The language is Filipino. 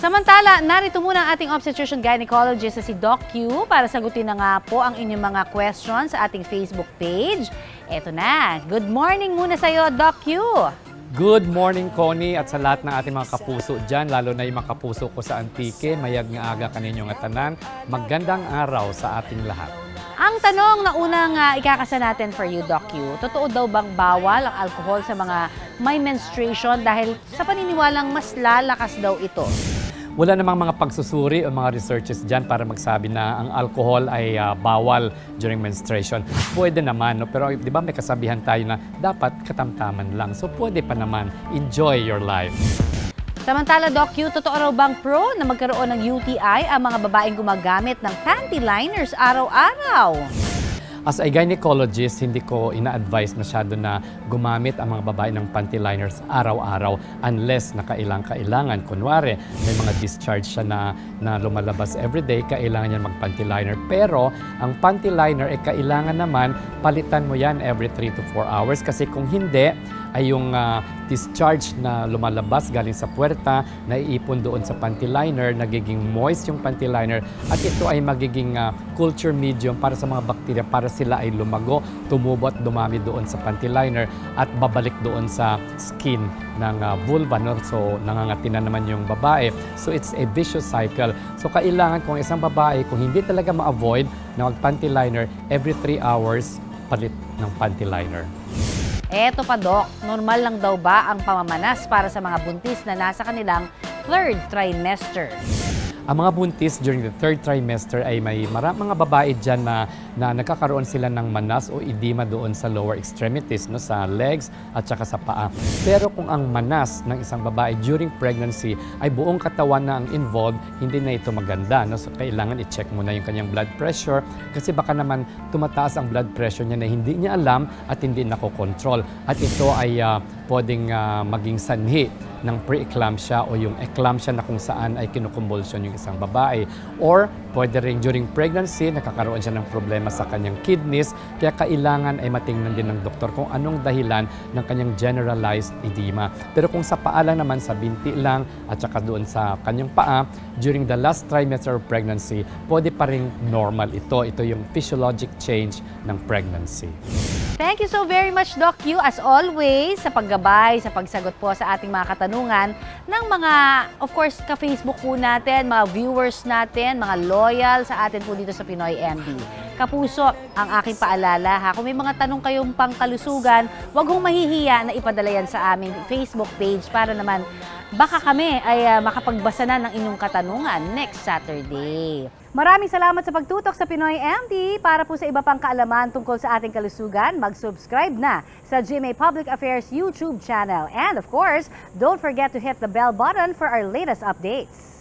Samantala, narito muna ang ating obstetrician gynecologist na si Doc Q para sagutin na nga po ang inyong mga questions sa ating Facebook page. Eto na, good morning muna sa iyo, Doc Q. Good morning, Connie, at sa lahat ng ating mga kapuso dyan, lalo na yung mga kapuso ko sa Antique, mayag nga aga kaninyong atanan. Magandang araw sa ating lahat. Ang tanong na unang ikakasa natin for you, Doc Q, totoo daw bang bawal ang alcohol sa mga may menstruation dahil sa paniniwalang mas lalakas daw ito? Wala namang mga pagsusuri o mga researches dyan para magsabi na ang alcohol ay bawal during menstruation. Pwede naman, no? Pero di ba may kasabihan tayo na dapat katamtaman lang. So pwede pa naman, enjoy your life. Samantala, Doc Q, totoo raw bang pro na magkaroon ng UTI ang mga babaeng gumagamit ng panty liners araw-araw? As a gynecologist, hindi ko ina-advise masyado na gumamit ang mga babae ng panty liners araw-araw unless na kailangan. Kunwari, may mga discharge siya na lumalabas everyday, kailangan niya mag-panty liner. Pero ang panty liner ay kailangan naman palitan mo yan every 3 to 4 hours kasi kung hindi, ay yung discharge na lumalabas galing sa puwerta, naiipon doon sa panty liner, nagiging moist yung panty liner, at ito ay magiging culture medium para sa mga bakterya, para sila ay lumago, tumubo at dumami doon sa panty liner at babalik doon sa skin ng vulva. No? So nangangati na naman yung babae. So it's a vicious cycle. So kailangan kung isang babae, kung hindi talaga ma-avoid na mag-panty liner, every 3 hours, palit ng panty liner. Eto pa, Doc, normal lang daw ba ang pamamanas para sa mga buntis na nasa kanilang 3rd trimester? Ang mga buntis during the 3rd trimester ay may mga babae dyan na nagkakaroon sila ng manas o edema doon sa lower extremities, no, sa legs at saka sa paa. Pero kung ang manas ng isang babae during pregnancy ay buong katawan na ang involved, hindi na ito maganda. No? So kailangan i-check muna yung kanyang blood pressure kasi baka naman tumataas ang blood pressure niya na hindi niya alam at hindi nakokontrol. At ito ay pwedeng maging sanhi ng pre-eclampsia o yung eclampsia na kung saan ay kinukumbulsyon yung isang babae. Or pwede rin during pregnancy, nakakaroon siya ng problema sa kanyang kidneys, kaya kailangan ay matingnan din ng doktor kung anong dahilan ng kanyang generalized edema. Pero kung sa paa lang naman, sa binti lang at saka doon sa kanyang paa, during the last trimester of pregnancy, pwede pa rin normal ito. Ito yung physiologic change ng pregnancy. Thank you so very much, Doc Q, as always, sa paggabay, sa pagsagot po sa ating mga katanungan ng mga, of course, ka-Facebook po natin, mga viewers natin, mga loyal sa atin po dito sa Pinoy MD. Kapuso, ang aking paalala, kung may mga tanong kayong pangkalusugan, huwag hong mahihiya na ipadala yan sa aming Facebook page para naman baka kami ay makapagbasa na ng inyong katanungan next Saturday. Maraming salamat sa pagtutok sa Pinoy MD. Para po sa iba pang kaalaman tungkol sa ating kalusugan, mag-subscribe na sa GMA Public Affairs YouTube channel. And of course, don't forget to hit the bell button for our latest updates.